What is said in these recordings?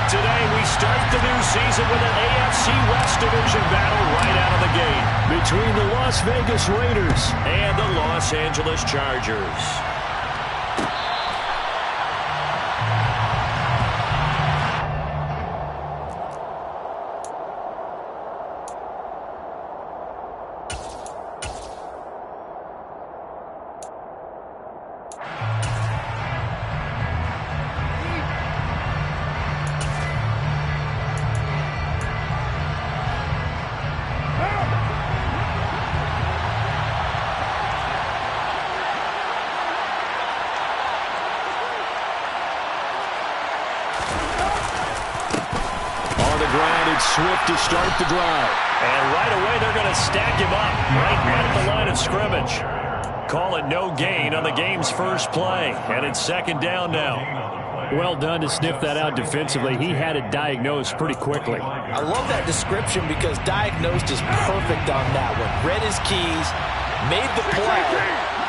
today, we start the new season with an AFC West division battle right out of the gate between the Las Vegas Raiders and the Los Angeles Chargers. Swift to start the drive. And right away, they're going to stack him up right at the line of scrimmage. Call it no gain on the game's first play. And it's second down now. Well done to sniff that out defensively. He had it diagnosed pretty quickly. I love that description because diagnosed is perfect on that one. Read his keys, made the play,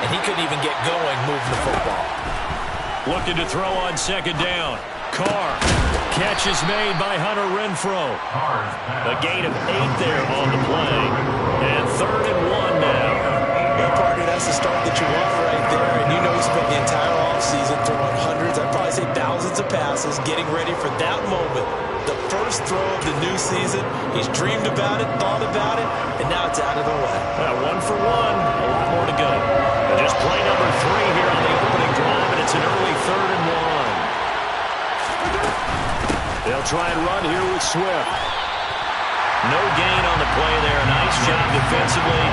and he couldn't even get going moving the football. Looking to throw on second down. Carr. Catch is made by Hunter Renfrow. A gain of 8 there on the play. And 3rd and 1 now. Well, partner, that's the start that you want right there. And you know he spent the entire offseason throwing hundreds, I'd probably say thousands of passes, getting ready for that moment. The first throw of the new season. He's dreamed about it, thought about it, and now it's out of the way. 1 for 1. A lot more to go. And just play number 3 here on the opening drive, and it's an early 3rd and 1. They'll try and run here with Swift. No gain on the play there. Nice job defensively.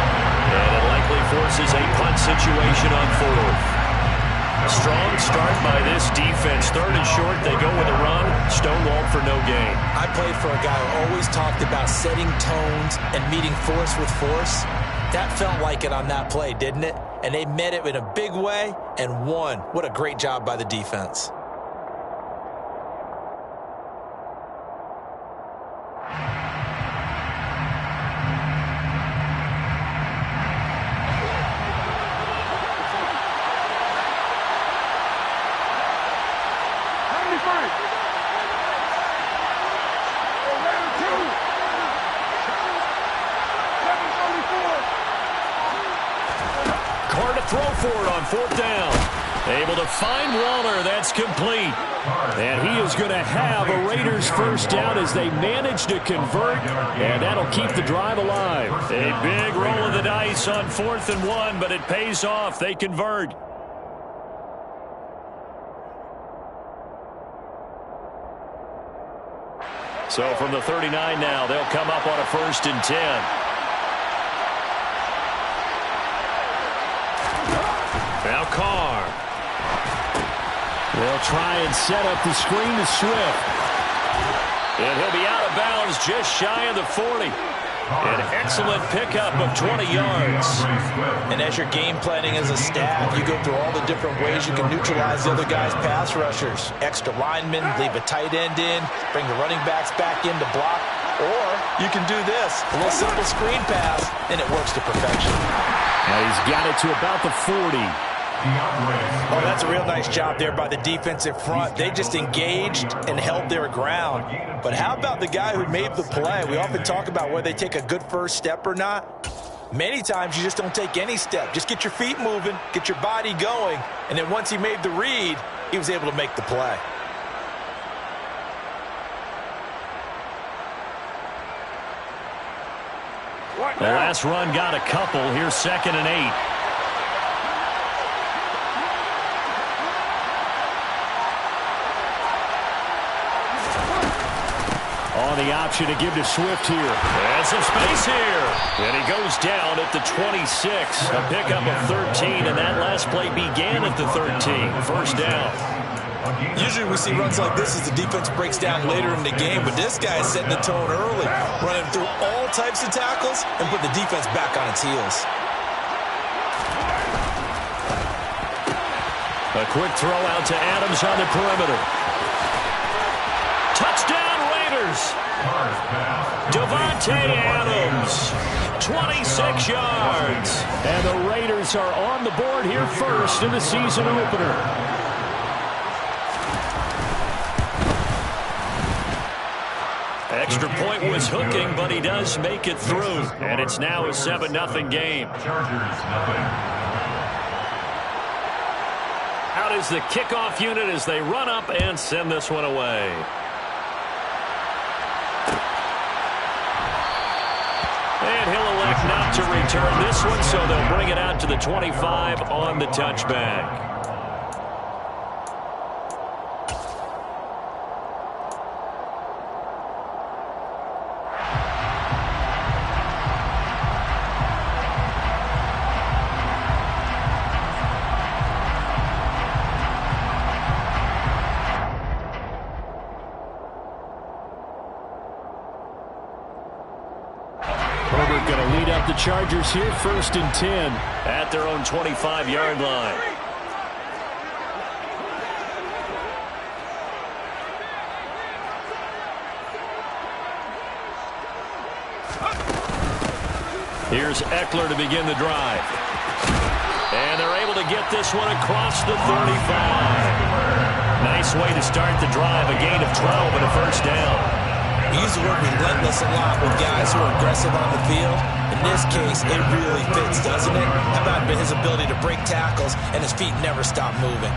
And it likely forces a punt situation on 4th. A strong start by this defense. 3rd and short. They go with a run. Stonewalled for no gain. I played for a guy who always talked about setting tones and meeting force with force. That felt like it on that play, didn't it? And they met it in a big way and won. What a great job by the defense. Throw for it on 4th down. Able to find Waller. That's complete. And he is going to have a Raiders first down as they manage to convert. And that'll keep the drive alive. A big roll of the dice on 4th and 1, but it pays off. They convert. So from the 39 now, they'll come up on a 1st and 10. Now Carr. They'll try and set up the screen to Swift. And he'll be out of bounds just shy of the 40. An excellent pickup of 20 yards. And as you're game planning as a staff, you go through all the different ways you can neutralize the other guy's pass rushers. Extra linemen, leave a tight end in, bring the running backs back in to block. Or you can do this, a little simple screen pass, and it works to perfection. Now he's got it to about the 40. Oh, that's a real nice job there by the defensive front. They just engaged and held their ground. But how about the guy who made the play? We often talk about whether they take a good first step or not. Many times you just don't take any step. Just get your feet moving, get your body going, and then once he made the read, he was able to make the play. The last run got a couple. Here's 2nd and 8. On the option to give to Swift here. And some space here. And he goes down at the 26. A pickup of 13, and that last play began at the 13. First down. Usually we see runs like this as the defense breaks down later in the game, but this guy is setting the tone early, running through all types of tackles and put the defense back on its heels. A quick throw out to Adams on the perimeter. Touchdown Raiders! Davante Adams, 26 yards. And the Raiders are on the board here first in the season opener. Extra point was hooking, but he does make it through. And it's now a 7-0 game. Out is the kickoff unit as they run up and send this one away. And he'll elect not to return this one, so they'll bring it out to the 25 on the touchback. The Chargers here, 1st and 10. At their own 25-yard line. Here's Eckler to begin the drive. And they're able to get this one across the 35. Nice way to start the drive, a gain of 12 and a first down. We use the word relentless a lot with guys who are aggressive on the field. In this case, it really fits, doesn't it? How about his ability to break tackles and his feet never stop moving?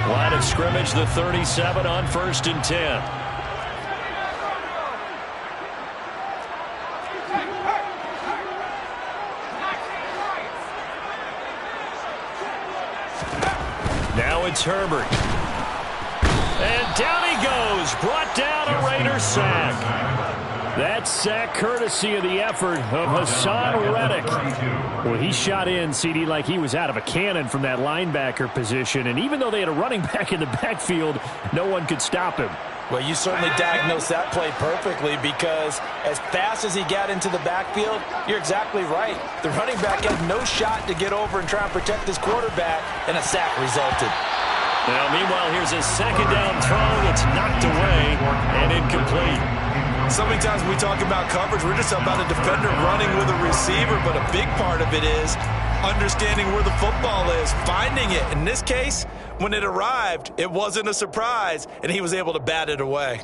Line of scrimmage, the 37 on 1st and 10. Now it's Herbert. And down he goes, brought down a Raider sack. That sack courtesy of the effort of Hassan Reddick. Well, he shot in, CD, like he was out of a cannon from that linebacker position. And even though they had a running back in the backfield, no one could stop him. Well, you certainly diagnosed that play perfectly because as fast as he got into the backfield, you're exactly right. The running back had no shot to get over and try and protect his quarterback, and a sack resulted. Now, meanwhile, here's a second down throw that's knocked away and incomplete. So many times when we talk about coverage, we're just about a defender running with a receiver, but a big part of it is understanding where the football is, finding it. In this case, when it arrived, it wasn't a surprise, and he was able to bat it away.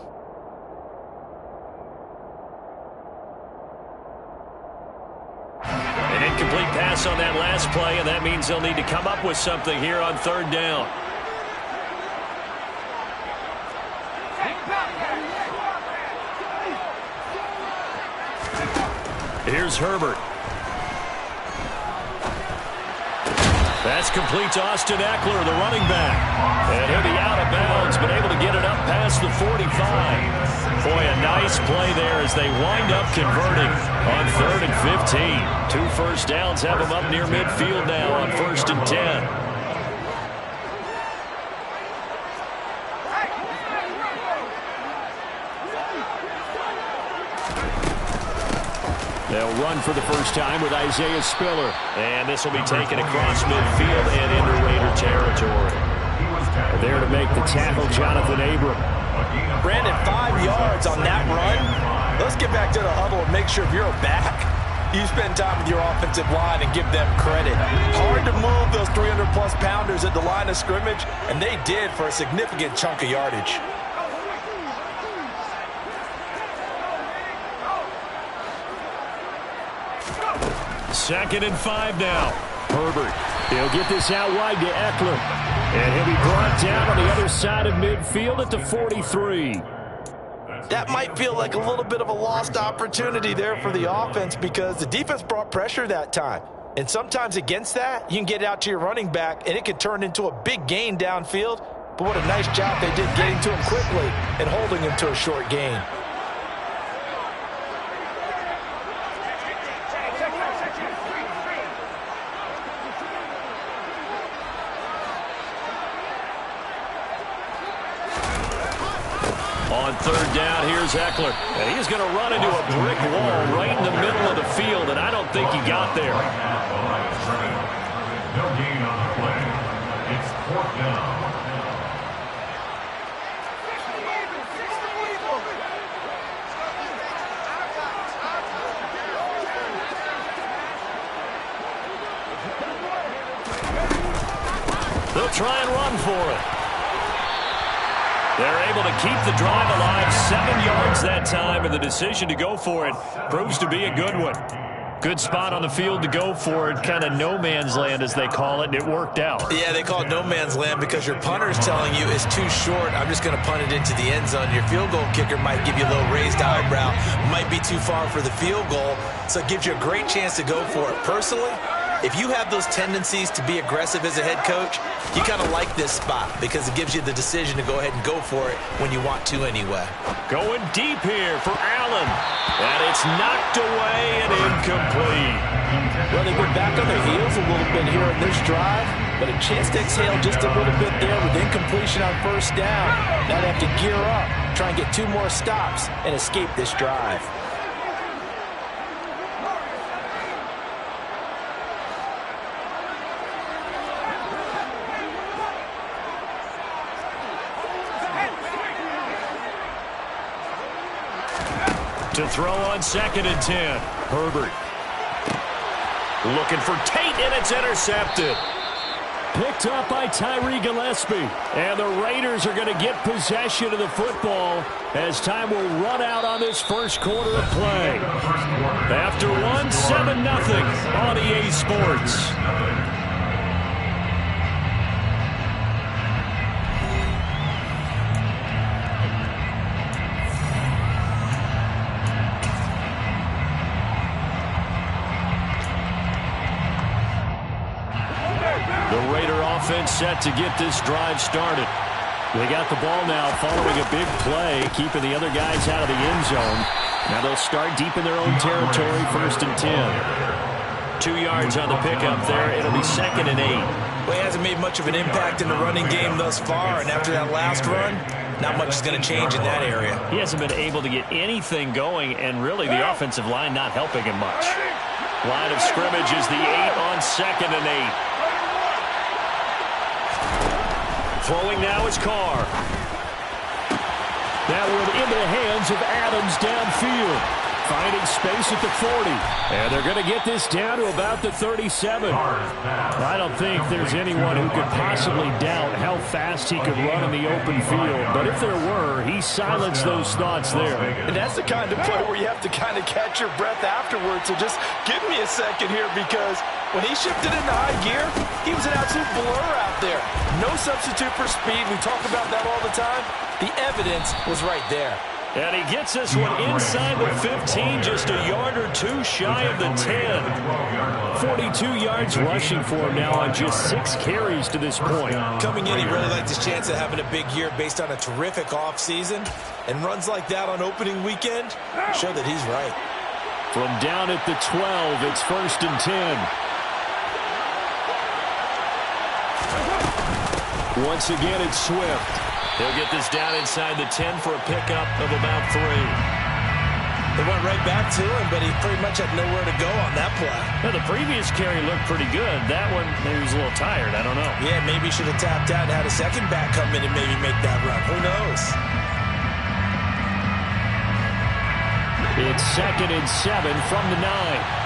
An incomplete pass on that last play, and that means they'll need to come up with something here on 3rd down. Here's Herbert. That's complete to Austin Eckler, the running back. And he'll be out of bounds, but able to get it up past the 45. Boy, a nice play there as they wind up converting on 3rd and 15. 2 first downs have them up near midfield now on 1st and 10. They'll run for the first time with Isaiah Spiller. And this will be taken across midfield and into Raider territory. There to make the tackle, Jonathan Abram. Brandon, 5 yards on that run. Let's get back to the huddle and make sure if you're a back, you spend time with your offensive line and give them credit. Hard to move those 300-plus pounders at the line of scrimmage, and they did for a significant chunk of yardage. 2nd and 5 now. Herbert. He'll get this out wide to Eckler. And he'll be brought down on the other side of midfield at the 43. That might feel like a little bit of a lost opportunity there for the offense because the defense brought pressure that time. And sometimes against that, you can get out to your running back, and it could turn into a big gain downfield. But what a nice job they did getting to him quickly and holding him to a short gain. On 3rd down, here's Eckler. And he's going to run into a brick wall right in the middle of the field, and I don't think he got there. No gain on the play. It's 4th down. They'll try and run for it. They're able to keep the drive alive, 7 yards that time, and the decision to go for it proves to be a good one. Good spot on the field to go for it, kind of no man's land as they call it, and it worked out. Yeah, they call it no man's land because your punter is telling you it's too short. I'm just going to punt it into the end zone. Your field goal kicker might give you a little raised eyebrow, might be too far for the field goal, so it gives you a great chance to go for it. Personally, if you have those tendencies to be aggressive as a head coach, you kind of like this spot because it gives you the decision to go ahead and go for it when you want to anyway. Going deep here for Allen. And it's knocked away and incomplete. Well, they've been back on their heels a little bit here in this drive, but a chance to exhale just a little bit there with incompletion on first down. Now they have to gear up, try and get 2 more stops, and escape this drive. To throw on 2nd and 10. Herbert. Looking for Tate, and it's intercepted. Picked up by Tyree Gillespie. And the Raiders are going to get possession of the football as time will run out on this first quarter of play. After 1, 7-0 on EA Sports. Offense set to get this drive started. They got the ball now following a big play, keeping the other guys out of the end zone. Now they'll start deep in their own territory, 1st and 10. 2 yards on the pickup there. It'll be 2nd and 8. Well, he hasn't made much of an impact in the running game thus far, and after that last run, not much is going to change in that area. He hasn't been able to get anything going, and really the offensive line not helping him much. Line of scrimmage is the 8 on 2nd and 8. Throwing now is Carr. That one into the hands of Adams downfield. Finding space at the 40. And they're going to get this down to about the 37. I don't think there's anyone who could possibly doubt how fast he could run in the open field. But if there were, he silenced those thoughts there. And that's the kind of play where you have to kind of catch your breath afterwards. So just give me a second here, because when he shifted into high gear, he was an absolute blur out there. No substitute for speed. We talk about that all the time. The evidence was right there. And he gets this one inside the 15, just a yard or 2 shy of the 10. 42 yards rushing for him now on just 6 carries to this point. Coming in, he really liked his chance of having a big year based on a terrific offseason. And runs like that on opening weekend show that he's right. From down at the 12, it's 1st and 10. Once again, it's Swift. He'll get this down inside the 10 for a pickup of about 3. They went right back to him, but he pretty much had nowhere to go on that play. Now, the previous carry looked pretty good. That one, maybe he was a little tired. I don't know. Yeah, maybe he should have tapped out and had a second back come in and maybe make that run. Who knows? It's 2nd and 7 from the 9.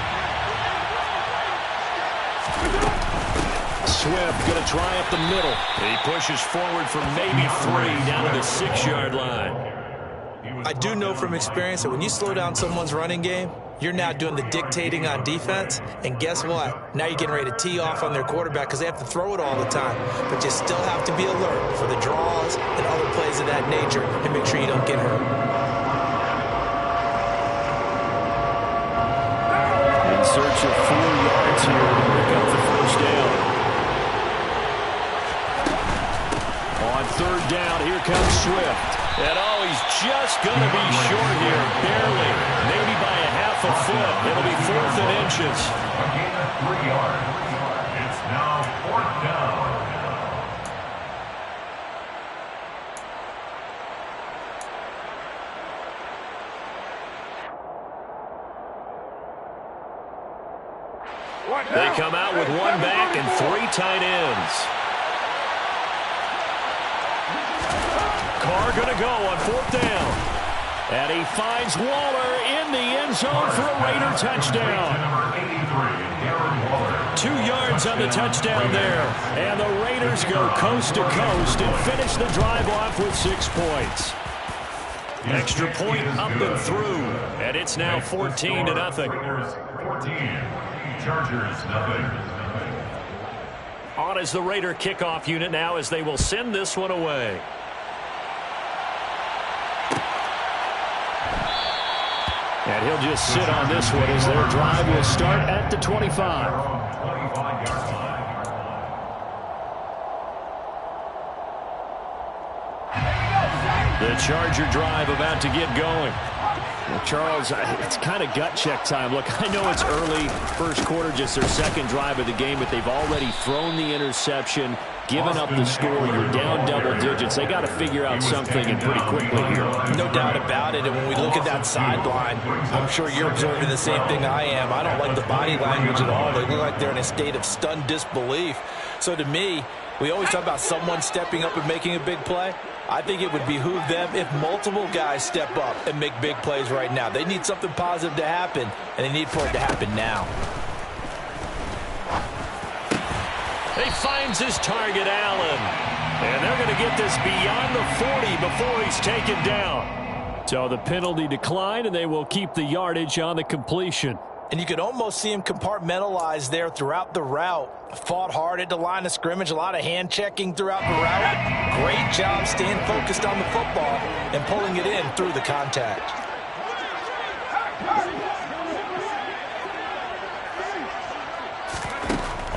Swift going to try up the middle. He pushes forward for maybe 3 down to the 6-yard line. I do know from experience that when you slow down someone's running game, you're now doing the dictating on defense. And guess what? Now you're getting ready to tee off on their quarterback because they have to throw it all the time. But you still have to be alert for the draws and other plays of that nature and make sure you don't get hurt. In search of 4 yards here to pick up the first down. On 3rd down, here comes Swift. And oh, he's just going to be short here, barely. Maybe by a half a foot. It'll be 4th and inches. A gain of 3 yards. It's now 4th down. They come out with 1 back and 3 tight ends. Carr going to go on 4th down. And he finds Waller in the end zone for a Raider touchdown. 2 yards on the touchdown there. And the Raiders go coast to coast and finish the drive off with 6 points. Extra point up and through. And it's now 14-0. Raiders 14, Chargers nothing. On is the Raider kickoff unit now as they will send this one away. And he'll just sit on this one as their drive will start at the 25. The Charger drive about to get going. Well, Charles, it's kind of gut check time. Look, I know it's early, first quarter, just their second drive of the game, but they've already thrown the interception, given up the score. You're down double digits. They got to figure out something, and pretty quickly here. No doubt about it. And when we look at that sideline, I'm sure you're observing the same thing I am. I don't like the body language at all. They look like they're in a state of stunned disbelief. So to me, we always talk about someone stepping up and making a big play. I think it would behoove them if multiple guys step up and make big plays right now. They need something positive to happen, and they need for it to happen now. He finds his target, Allen. And they're going to get this beyond the 40 before he's taken down. So the penalty declined, and they will keep the yardage on the completion. And you could almost see him compartmentalize there throughout the route. Fought hard at the line of scrimmage, a lot of hand checking throughout the route. Great job staying focused on the football and pulling it in through the contact.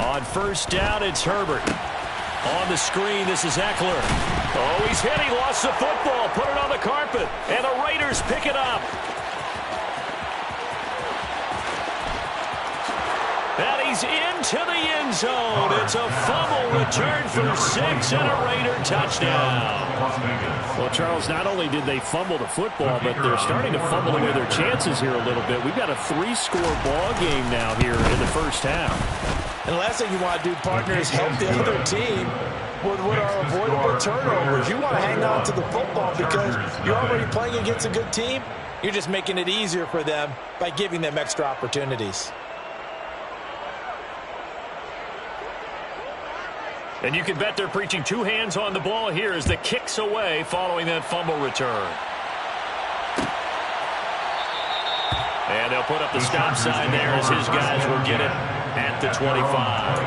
On first down, it's Herbert. On the screen, this is Eckler. Oh, he's hit. He lost the football. Put it on the carpet. And the Raiders pick it up. And he's into the end zone. It's a fumble return for 6 and a Raider touchdown. Well, Charles, not only did they fumble the football, but they're starting to fumble away their chances here a little bit. We've got a 3-score ball game now here in the first half. And the last thing you want to do, partner, is help the other team with what are avoidable turnovers. You want to hang on to the football because you're already playing against a good team. You're just making it easier for them by giving them extra opportunities. And you can bet they're preaching 2 hands on the ball here as the kick's away following that fumble return. And they'll put up the stop sign there as his guys will get it at the 25.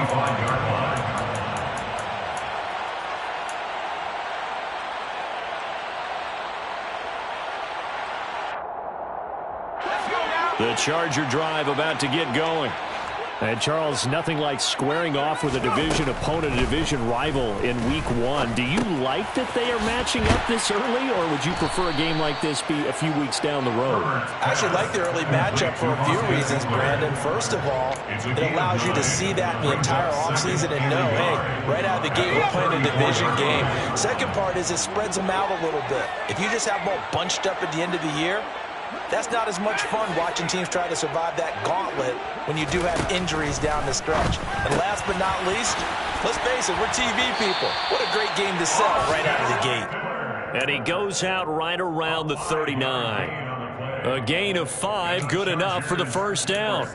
The Charger drive about to get going. And, Charles, nothing like squaring off with a division opponent, a division rival in Week 1. Do you like that they are matching up this early, or would you prefer a game like this be a few weeks down the road? I actually like the early matchup for a few reasons, Brandon. First of all, it allows you to see that the entire offseason and know, hey, right out of the gate, we're playing a division game. Second part is it spreads them out a little bit. If you just have them all bunched up at the end of the year, that's not as much fun watching teams try to survive that gauntlet when you do have injuries down the stretch. And last but not least, let's face it, we're TV people. What a great game to sell right out of the gate. And he goes out right around the 39. A gain of 5, good enough for the first down.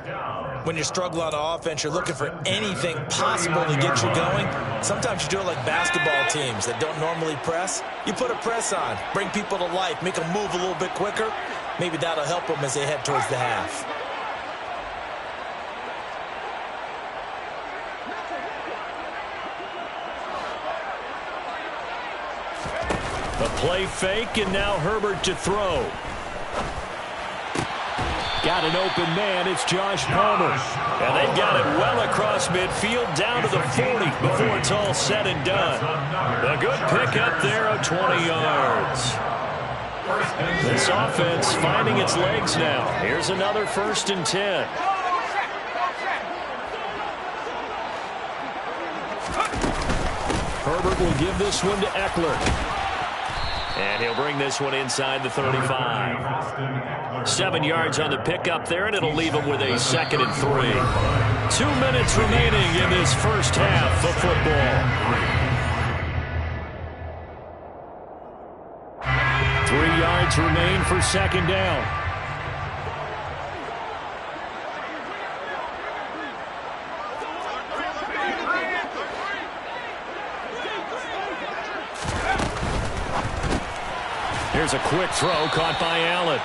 When you're struggling on offense, you're looking for anything possible to get you going. Sometimes you do it like basketball teams that don't normally press. You put a press on, bring people to life, make them move a little bit quicker. Maybe that'll help them as they head towards the half. A play fake, and now Herbert to throw. Got an open man. It's Josh Palmer. And they've got it well across midfield down to the 40 before it's all said and done. A good pickup there of 20 yards. This offense finding its legs now. Here's another 1st and 10. Herbert will give this one to Eckler. And he'll bring this one inside the 35. 7 yards on the pickup there, and it'll leave him with a 2nd and 3. 2 minutes remaining in this first half of football. 3 yards remain for 2nd down. Here's a quick throw caught by Allen.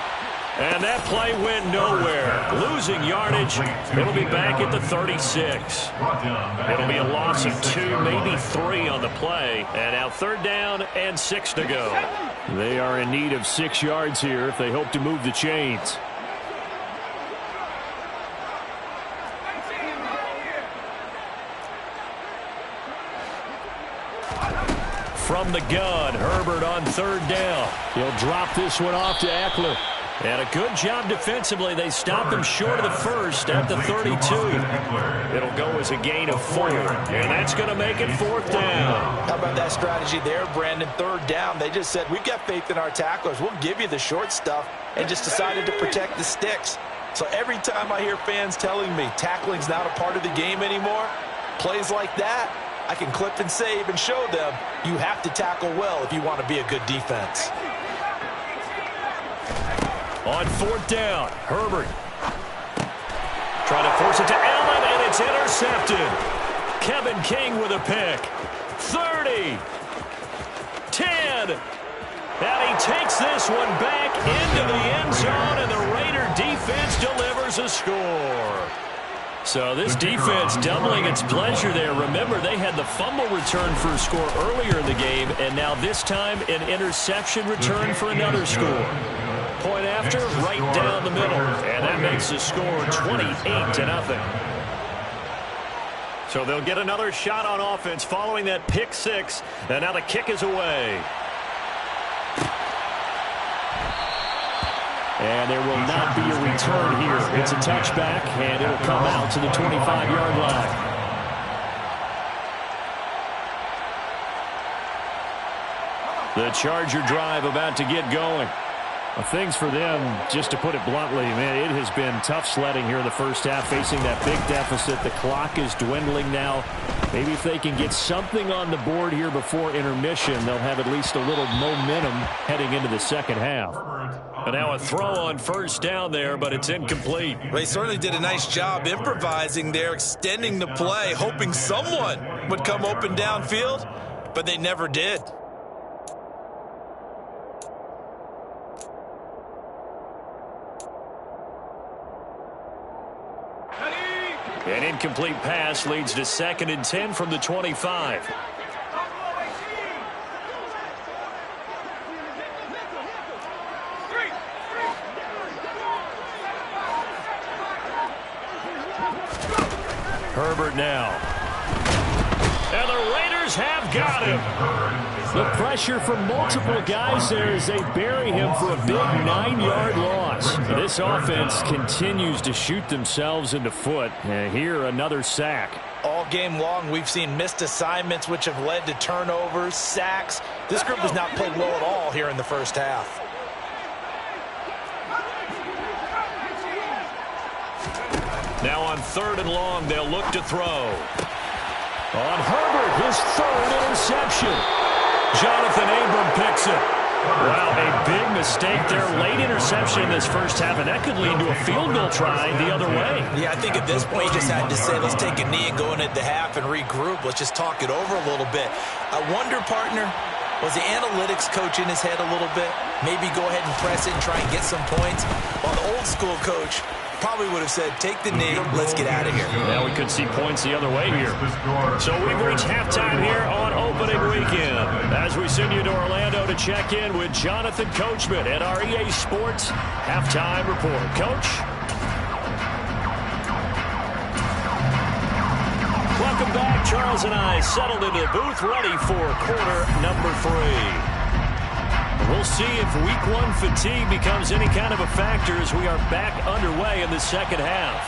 And that play went nowhere. Losing yardage. It'll be back at the 36. It'll be a loss of 2, maybe 3 on the play. And now 3rd down and 6 to go. They are in need of 6 yards here if they hope to move the chains. From the gun, Herbert on 3rd down. He'll drop this one off to Eckler. And a good job defensively. They stopped him short of the first at the 32. It'll go as a gain of 4. And that's going to make it 4th down. How about that strategy there, Brandon? 3rd down. They just said, we've got faith in our tacklers. We'll give you the short stuff, and just decided to protect the sticks. So every time I hear fans telling me tackling's not a part of the game anymore, plays like that, I can clip and save and show them you have to tackle well if you want to be a good defense. On 4th down, Herbert trying to force it to Allen, and it's intercepted. Kevin King with a pick. 30, 10, and he takes this one back into the end zone, and the Raider defense delivers a score. So this defense doubling its pleasure there. Remember, they had the fumble return for a score earlier in the game, and now this time an interception return for another score. Point after, right down the middle. And that makes the score 28-0. So they'll get another shot on offense following that pick 6. And now the kick is away. And there will not be a return here. It's a touchback, and it'll come out to the 25-yard line. The Charger drive about to get going. Well, things for them, just to put it bluntly, man, it has been tough sledding here in the first half, facing that big deficit. The clock is dwindling now. Maybe if they can get something on the board here before intermission, they'll have at least a little momentum heading into the second half. And now a throw on 1st down there, but it's incomplete. They certainly did a nice job improvising there, extending the play, hoping someone would come open downfield, but they never did. An incomplete pass leads to 2nd and 10 from the 25. Herbert now. And the Raiders have got him. The pressure from multiple guys there as they bury him for a big 9-yard loss. This offense continues to shoot themselves in the foot. And here, another sack. All game long, we've seen missed assignments, which have led to turnovers, sacks. This group has not played well at all here in the first half. Now on 3rd and long, they'll look to throw. On Herbert, his 3rd interception. Jonathan Abram picks it. Wow, a big mistake there. Late interception in this first half, and that could lead to a field goal try the other way. Yeah, I think at this point, he just had to say, let's take a knee and go in at the half and regroup. Let's just talk it over a little bit. I wonder, partner, was the analytics coach in his head a little bit? Maybe go ahead and press it and try and get some points? While the old school coach probably would have said, take the knee, let's get out of here. Now we could see points the other way here. So we've reached halftime here on opening weekend. As we send you to Orlando to check in with Jonathan Coachman at our EA Sports Halftime Report. Coach? Welcome back. Charles and I settled into the booth, ready for quarter number 3. We'll see if week 1 fatigue becomes any kind of a factor as we are back underway in the second half.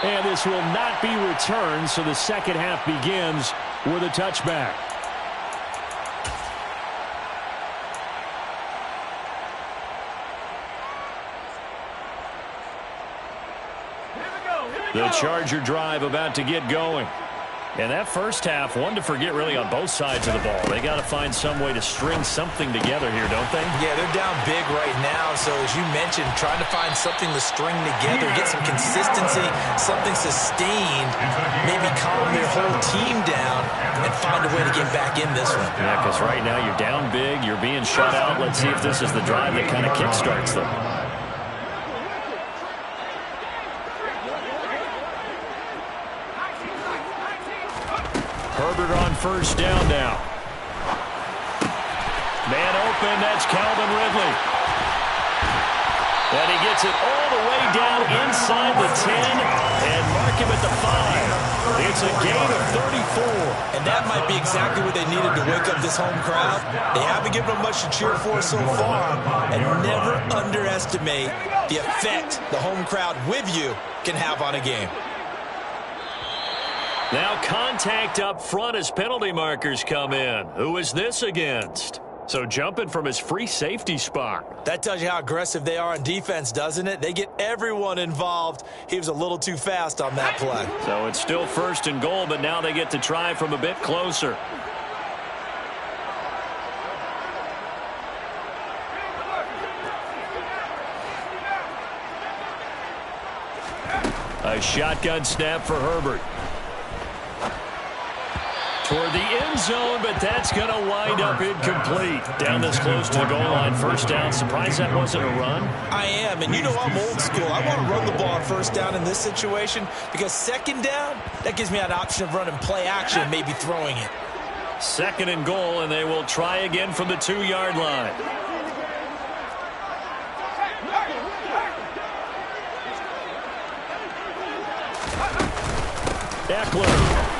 And this will not be returned, so the second half begins with a touchback. The Charger drive about to get going. And that first half, one to forget really on both sides of the ball. They got to find some way to string something together here, don't they? Yeah, they're down big right now. So as you mentioned, trying to find something to string together, get some consistency, something sustained, maybe calm their whole team down and find a way to get back in this one. Yeah, because right now you're down big, you're being shut out. Let's see if this is the drive that kind of kickstarts them. Herbert on first down now. Man open, that's Calvin Ridley. And he gets it all the way down inside the 10 and mark him at the 5. It's a gain of 34. And that might be exactly what they needed to wake up this home crowd. They haven't given them much to cheer for so far. And never underestimate the effect the home crowd with you can have on a game. Now contact up front as penalty markers come in. Who is this against? So jumping from his free safety spot. That tells you how aggressive they are on defense, doesn't it? They get everyone involved. He was a little too fast on that play. So it's still first and goal, but now they get to try from a bit closer. A shotgun snap for Herbert. Toward the end zone, but that's going to wind up incomplete. Down this close to the goal line, first down. Surprised that wasn't a run? I am, and you know I'm old school. I want to run the ball on first down in this situation because second down, that gives me an option of running play action, maybe throwing it. Second and goal, and they will try again from the 2-yard line. Eckler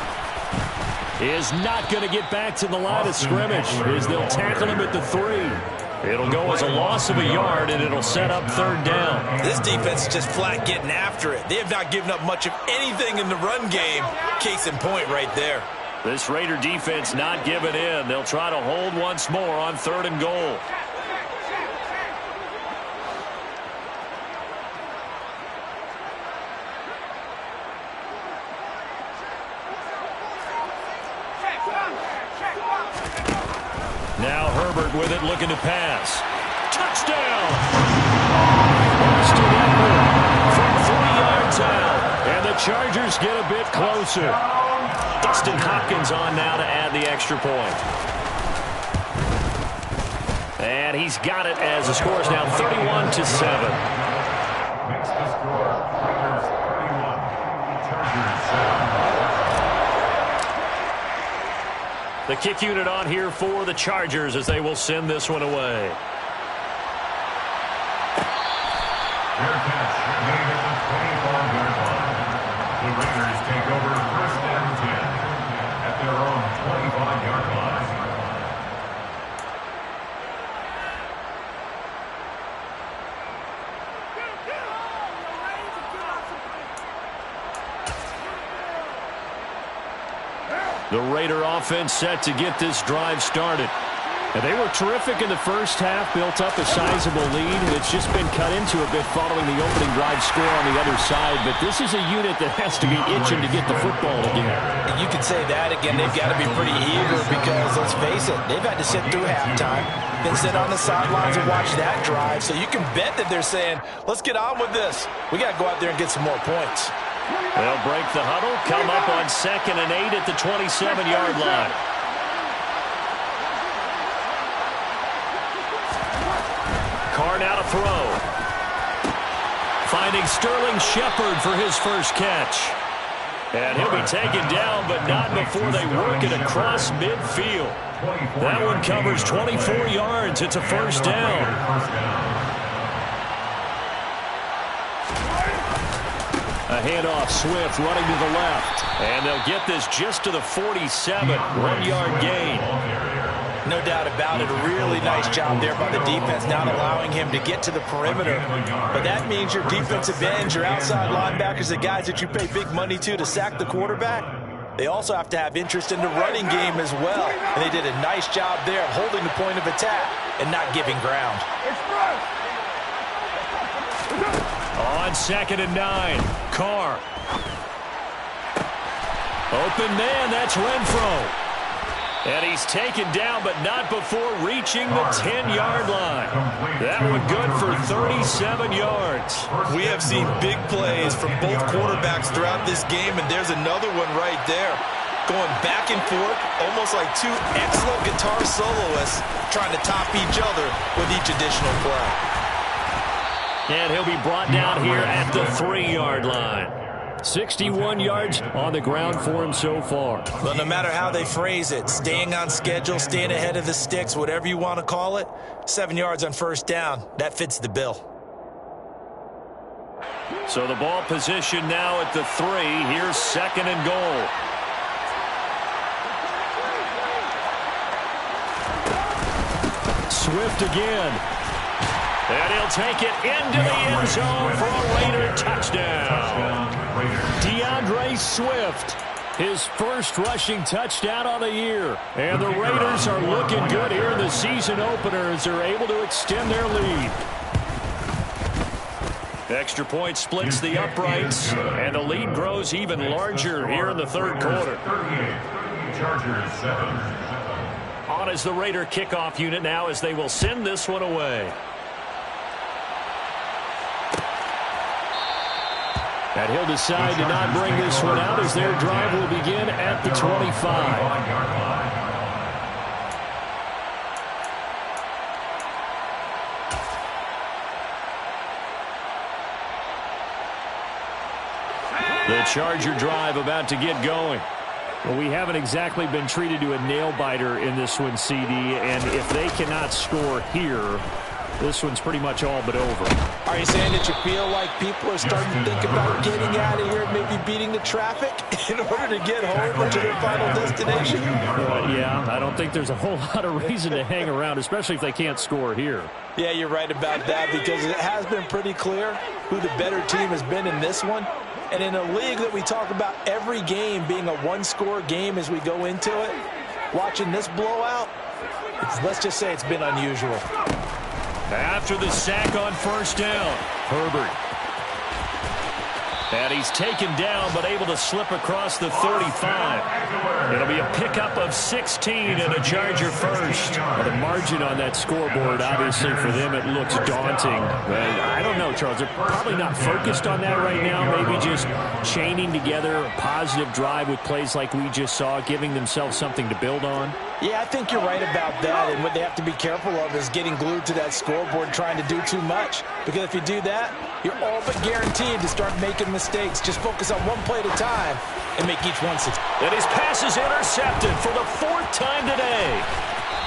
is not going to get back to the line of scrimmage as they'll tackle him at the 3. It'll go as a loss of a yard, and it'll set up third down. This defense is just flat getting after it. They have not given up much of anything in the run game. Case in point right there. This Raider defense not giving in. They'll try to hold once more on third and goal. Now Herbert with it, looking to pass. Touchdown! Austin Eckler from 3 yards out. And the Chargers get a bit closer. Dustin Hopkins on now to add the extra point. And he's got it as the score is now 31-7. Makes the score. Raiders 31, Chargers 7. The kick unit on here for the Chargers as they will send this one away. Fair catch made at the 25-yard line. The Raiders take over first and 10 at their own 25-yard line. The Raider offense set to get this drive started. And they were terrific in the first half, built up a sizable lead. It's just been cut into a bit following the opening drive score on the other side. But this is a unit that has to be itching to get the football again. You could say that again. They've got to be pretty eager because, let's face it, they've had to sit through halftime, then sit on the sidelines and watch that drive. So you can bet that they're saying, let's get on with this. We got to go out there and get some more points. They'll break the huddle, come up on 2nd and 8 at the 27-yard line. Carr now to throw. Finding Sterling Shepard for his first catch. And he'll be taken down, but not before they work it across midfield. That one covers 24 yards. It's a first down. A handoff, Swift running to the left. And they'll get this just to the 47, 1-yard gain. No doubt about it. A really nice job there by the defense, not allowing him to get to the perimeter. But that means your defensive ends, your outside linebackers, the guys that you pay big money to sack the quarterback, they also have to have interest in the running game as well. And they did a nice job there of holding the point of attack and not giving ground. On 2nd and 9, Carr. Open man, that's Renfrow. And he's taken down, but not before reaching the 10-yard line. That one good for 37 yards. We have seen big plays from both quarterbacks throughout this game, and there's another one right there. Going back and forth, almost like two excellent guitar soloists trying to top each other with each additional play. And he'll be brought down here at the 3-yard line. 61 yards on the ground for him so far. But no matter how they phrase it, staying on schedule, staying ahead of the sticks, whatever you want to call it, 7 yards on first down, that fits the bill. So the ball position now at the 3. Here's 2nd and goal. Swift again. And he'll take it into the end zone for a Raider touchdown. DeAndre Swift, his first rushing touchdown on the year. And the Raiders are looking good here in the season opener as they're able to extend their lead. Extra point splits the uprights, and the lead grows even larger here in the third quarter. Chargers 7. On is the Raider kickoff unit now as they will send this one away. And he'll decide to not bring this one out as their drive will begin at the 25. The Charger drive about to get going. Well, we haven't exactly been treated to a nail-biter in this one, CD, and if they cannot score here, this one's pretty much all but over. Are you saying that you feel like people are starting to think about getting out of here, maybe beating the traffic in order to get home or to their final destination? Yeah, I don't think there's a whole lot of reason to hang around, especially if they can't score here. Yeah, you're right about that because it has been pretty clear who the better team has been in this one. And in a league that we talk about every game being a one-score game as we go into it, watching this blowout, let's just say it's been unusual. After the sack on first down, Herbert. And he's taken down, but able to slip across the 35. It'll be a pickup of 16 and a Charger first. Well, the margin on that scoreboard, obviously, for them, it looks daunting. I don't know, Charles. They're probably not focused on that right now. Maybe just chaining together a positive drive with plays like we just saw, giving themselves something to build on. Yeah, I think you're right about that. And what they have to be careful of is getting glued to that scoreboard, trying to do too much. Because if you do that, you're all but guaranteed to start making mistakes. Just focus on one play at a time and make each one successful. And his pass is intercepted for the 4th time today.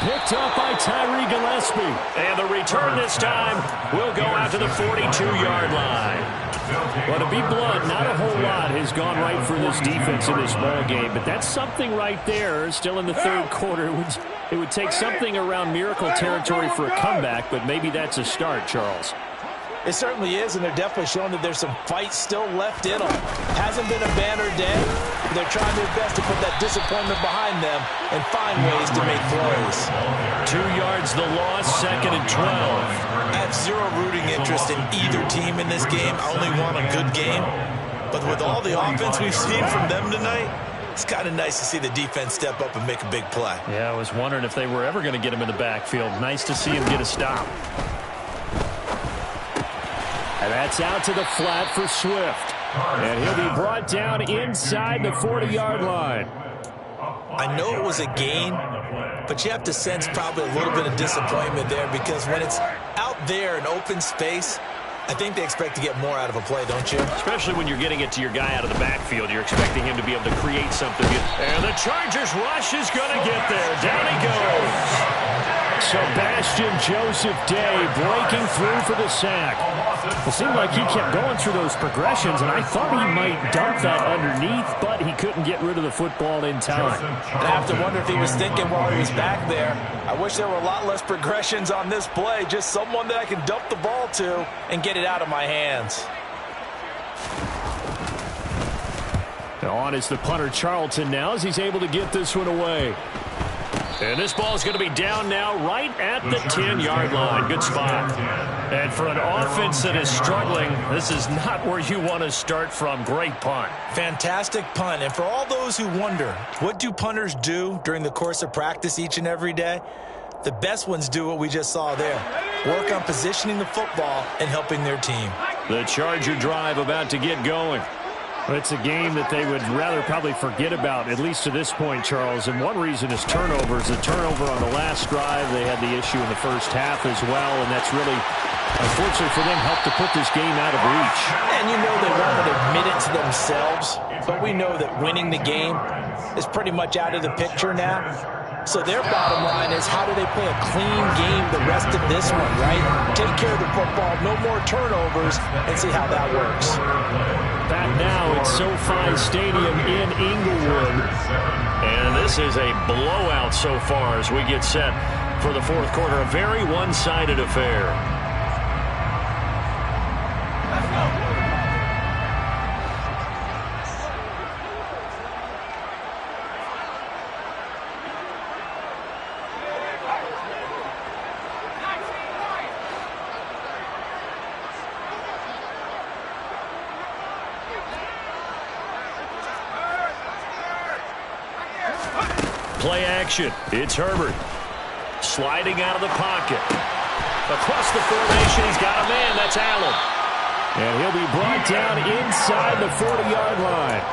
Picked up by Tyree Gillespie. And the return this time will go out to the 42-yard line. Well, to be blunt, not a whole lot has gone right for this defense in this ball game, but that's something right there. Still in the third quarter, it would take something around miracle territory for a comeback, but maybe that's a start, Charles. It certainly is, and they're definitely showing that there's some fight still left in them. Hasn't been a banner day. They're trying their best to put that disappointment behind them and find ways to make plays. 2 yards the loss, 2nd and 12. I have zero rooting interest in either team in this game. I only want a good game. But with all the offense we've seen from them tonight, it's kind of nice to see the defense step up and make a big play. Yeah, I was wondering if they were ever going to get him in the backfield. Nice to see him get a stop. And that's out to the flat for Swift. And he'll be brought down inside the 40-yard line. I know it was a gain, but you have to sense probably a little bit of disappointment there because when it's out there in open space, I think they expect to get more out of a play, don't you? Especially when you're getting it to your guy out of the backfield. You're expecting him to be able to create something. And the Chargers rush is going to get there. Down he goes. Sebastian Joseph Day breaking through for the sack. It seemed like he kept going through those progressions, and I thought he might dump that underneath, but he couldn't get rid of the football in time. And I have to wonder if he was thinking while he was back there, I wish there were a lot less progressions on this play, just someone that I can dump the ball to and get it out of my hands. On is the punter Charlton now as he's able to get this one away. And this ball is going to be down now right at the 10-yard line. Good spot. And for an offense that is struggling, this is not where you want to start from. Great punt. Fantastic punt. And for all those who wonder, what do punters do during the course of practice each and every day? The best ones do what we just saw there. Work on positioning the football and helping their team. The Charger drive about to get going. It's a game that they would rather probably forget about, at least to this point, Charles. And one reason is turnovers. The turnover on the last drive, they had the issue in the first half as well, and that's really, unfortunately for them, helped to put this game out of reach. And you know they won't admit it to themselves, but we know that winning the game is pretty much out of the picture now. So their bottom line is, how do they play a clean game the rest of this one, right? Take care of the football, no more turnovers, and see how that works. Back now at SoFi Stadium in Inglewood. And this is a blowout so far as we get set for the fourth quarter. A very one-sided affair. Play action. It's Herbert. Sliding out of the pocket. Across the formation, he's got a man. That's Allen. And he'll be brought down inside the 40-yard line.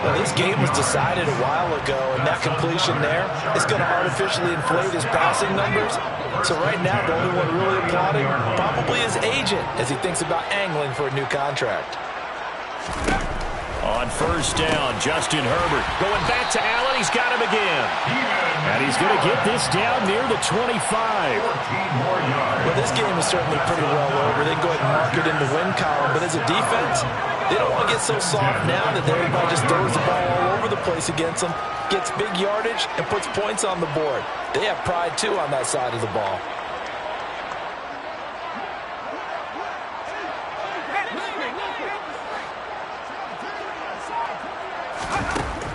Well, this game was decided a while ago, and that completion there is going to artificially inflate his passing numbers. So right now, the only one really applauding probably his agent as he thinks about angling for a new contract. On first down, Justin Herbert going back to Allen. He's got him again. And he's going to get this down near the 25. Well, this game is certainly pretty well over. They can go ahead and mark it in the win column. But as a defense, they don't want to get so soft now that everybody just throws the ball all over the place against them, gets big yardage, and puts points on the board. They have pride, too, on that side of the ball.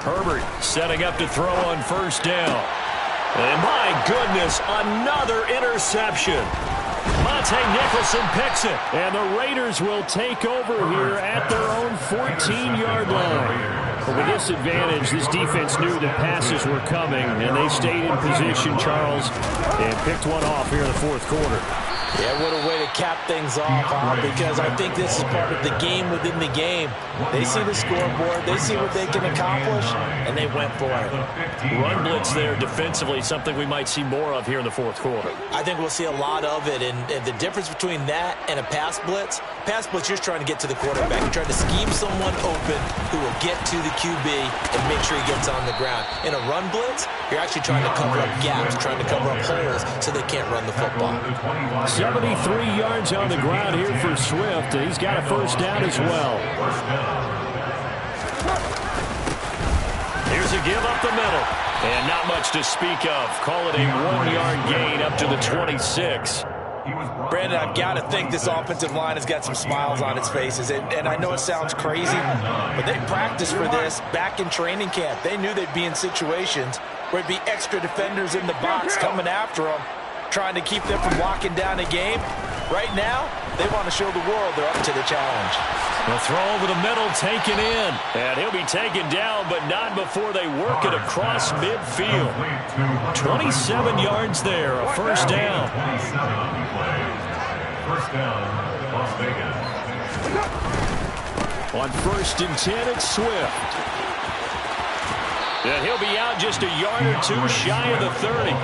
Herbert setting up to throw on first down. And my goodness, another interception. Monte Nicholson picks it. And the Raiders will take over here at their own 14-yard line. But with this advantage, this defense knew that passes were coming, and they stayed in position, Charles, and picked one off here in the fourth quarter. Yeah, what a way to cap things off, because I think this is part of the game within the game. They see the scoreboard, they see what they can accomplish, and they went for it. Run blitz there defensively, something we might see more of here in the fourth quarter. I think we'll see a lot of it, and the difference between that and a pass blitz, you're just trying to get to the quarterback. You're trying to scheme someone open who will get to the QB and make sure he gets on the ground. In a run blitz, you're actually trying to cover up gaps, trying to cover up holes so they can't run the football. 73 yards on the ground here for Swift, and he's got a first down as well. Here's a give up the middle. And not much to speak of. Call it a 1-yard gain up to the 26. Brandon, I've got to think this offensive line has got some smiles on its faces. And I know it sounds crazy, but they practiced for this back in training camp. They knew they'd be in situations where it'd be extra defenders in the box coming after them, trying to keep them from locking down a game. Right now, they want to show the world they're up to the challenge. The throw over the middle taken in. And he'll be taken down, but not before they work it across midfield. 27 yards there, a first down. First down, Las Vegas. On 1st and 10, it's Swift. And he'll be out just a yard or two shy of the 30.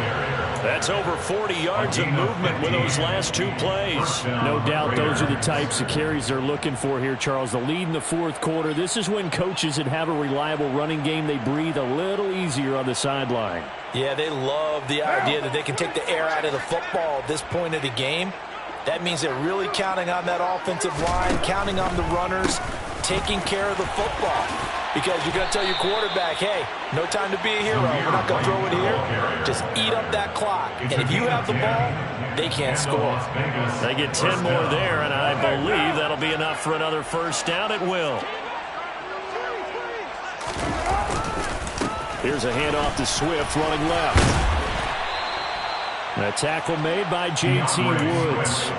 That's over 40 yards of movement with those last two plays. No doubt those are the types of carries they're looking for here, Charles. The lead in the fourth quarter. This is when coaches that have a reliable running game, they breathe a little easier on the sideline. Yeah, they love the idea that they can take the air out of the football at this point of the game. That means they're really counting on that offensive line, counting on the runners, taking care of the football. Because you're going to tell your quarterback, hey, no time to be a hero. We're not going to throw it here. Just eat up that clock. And if you have the ball, they can't score. They get 10 more there, and I believe that'll be enough for another first down. It will. Here's a handoff to Swift running left. A tackle made by J.T. Woods.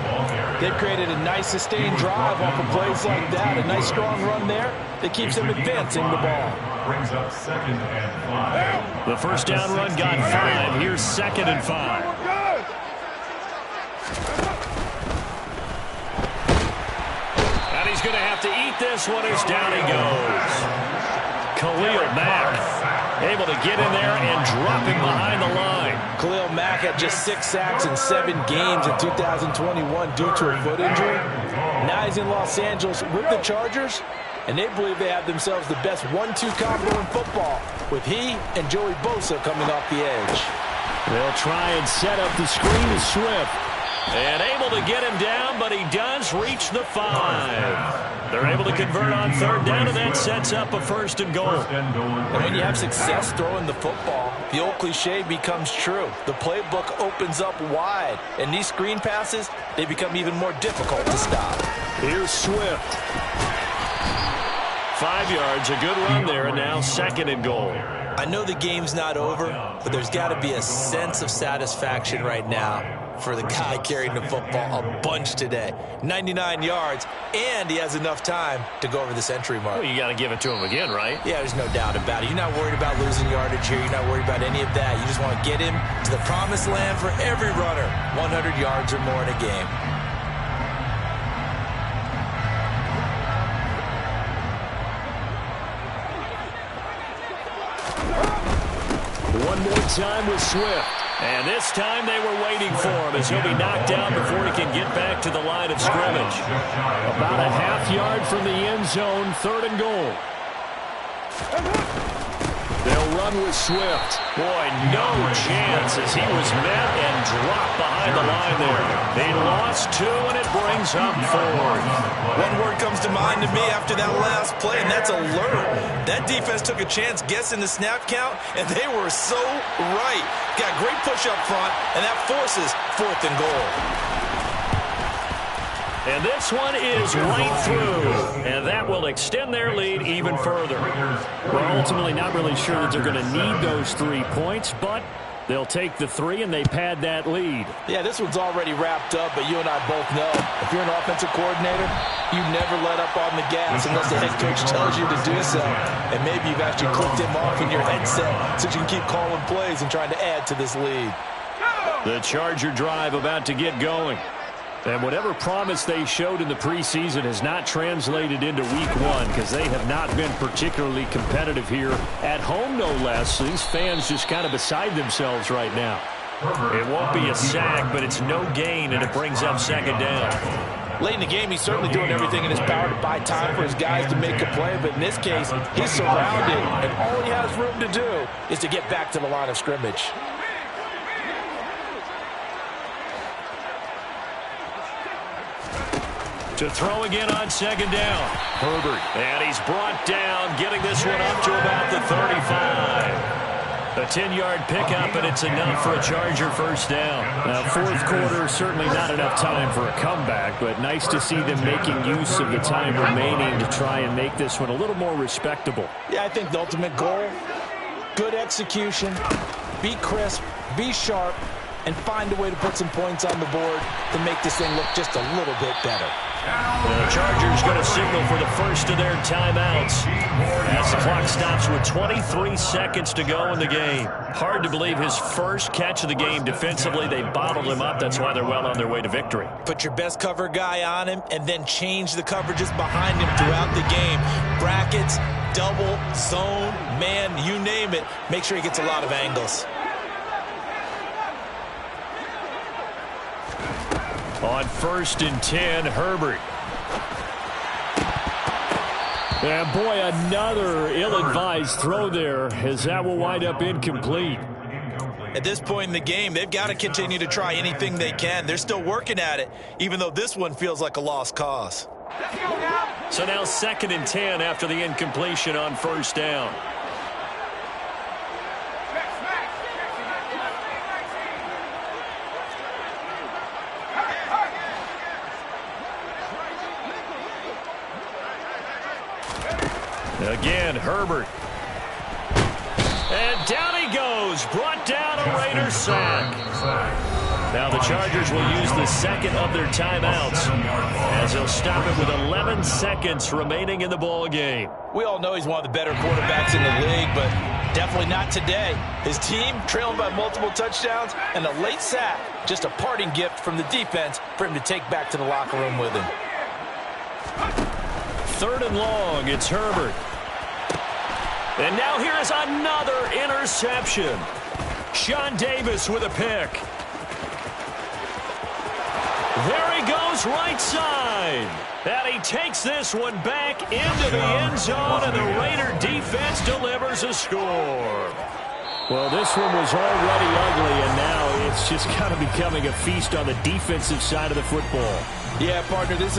They've created a nice sustained drive off of plays like that. A nice strong run there that keeps them advancing the ball. Brings up 2nd and 5. The first down run got 5. Here's 2nd and 5. And he's going to have to eat this one as down he goes. Khalil Mack able to get in there and drop him behind the line. Khalil Mack had just 6 sacks in 7 games in 2021 due to a foot injury. Now he's in Los Angeles with the Chargers, and they believe they have themselves the best 1-2 combo in football with he and Joey Bosa coming off the edge. They'll try and set up the screen to Swift. And able to get him down, but he does reach the 5. They're able to convert on 3rd down, and that sets up a 1st and goal. And when you have success throwing the football, the old cliche becomes true. The playbook opens up wide, and these screen passes, they become even more difficult to stop. Here's Swift. 5 yards, a good run there, and now 2nd and goal. I know the game's not over, but there's got to be a sense of satisfaction right now for the guy carrying the football a bunch today. 99 yards, and he has enough time to go over the century mark. Well, you got to give it to him again, right? Yeah, there's no doubt about it. You're not worried about losing yardage here. You're not worried about any of that. You just want to get him to the promised land for every runner. 100 yards or more in a game. One more time with Swift. And this time they were waiting for him as he'll be knocked down before he can get back to the line of scrimmage. About a half yard from the end zone, 3rd and goal. They'll run with Swift. Boy, no chance as he was met and dropped behind the line there. They lost 2, and it brings up 4th. One word comes to mind to me after that last play, and that's alert. That defense took a chance guessing the snap count, and they were so right. Got great push up front, and that forces 4th and goal. And this one is right through, and that will extend their lead even further. We're ultimately not really sure that they're going to need those 3 points, but they'll take the 3, and they pad that lead. Yeah, this one's already wrapped up, but you and I both know if you're an offensive coordinator, you never let up on the gas unless the head coach tells you to do so. And maybe you've actually clicked him off in your headset so you can keep calling plays and trying to add to this lead. The Charger drive about to get going. And whatever promise they showed in the preseason has not translated into week 1 because they have not been particularly competitive here at home, no less. These fans just kind of beside themselves right now. It won't be a sack, but it's no gain, and it brings up 2nd down. Late in the game, he's certainly doing everything in his power to buy time for his guys to make a play, but in this case, he's surrounded, and all he has room to do is to get back to the line of scrimmage. To throw again on 2nd down. Herbert. And he's brought down, getting this one up to about the 35. A 10-yard pickup, and it's enough for a Charger 1st down. Now, 4th quarter, certainly not enough time for a comeback, but nice to see them making use of the time remaining to try and make this one a little more respectable. Yeah, I think the ultimate goal, good execution, be crisp, be sharp, and find a way to put some points on the board to make this thing look just a little bit better. The Chargers going to signal for the first of their timeouts as the clock stops with 23 seconds to go in the game. Hard to believe his first catch of the game defensively. They bottled him up. That's why they're well on their way to victory. Put your best cover guy on him and then change the coverages behind him throughout the game. Brackets, double, zone, man, you name it. Make sure he gets a lot of angles. On 1st and 10, Herbert. And boy, another ill-advised throw there as that will wind up incomplete. At this point in the game, they've got to continue to try anything they can. They're still working at it, even though this one feels like a lost cause. So now 2nd and 10 after the incompletion on 1st down. Again, Herbert. And down he goes. Brought down a Raider sack. Now the Chargers will use the second of their timeouts as they'll stop it with 11 seconds remaining in the ball game. We all know he's one of the better quarterbacks in the league, but definitely not today. His team trailing by multiple touchdowns and a late sack. Just a parting gift from the defense for him to take back to the locker room with him. 3rd and long. It's Herbert. And now here is another interception. Sean Davis with a pick. There he goes, right side. And he takes this one back into the end zone, and the Raider defense delivers a score. Well, this one was already ugly, and now it's just kind of becoming a feast on the defensive side of the football. Yeah, partner, this is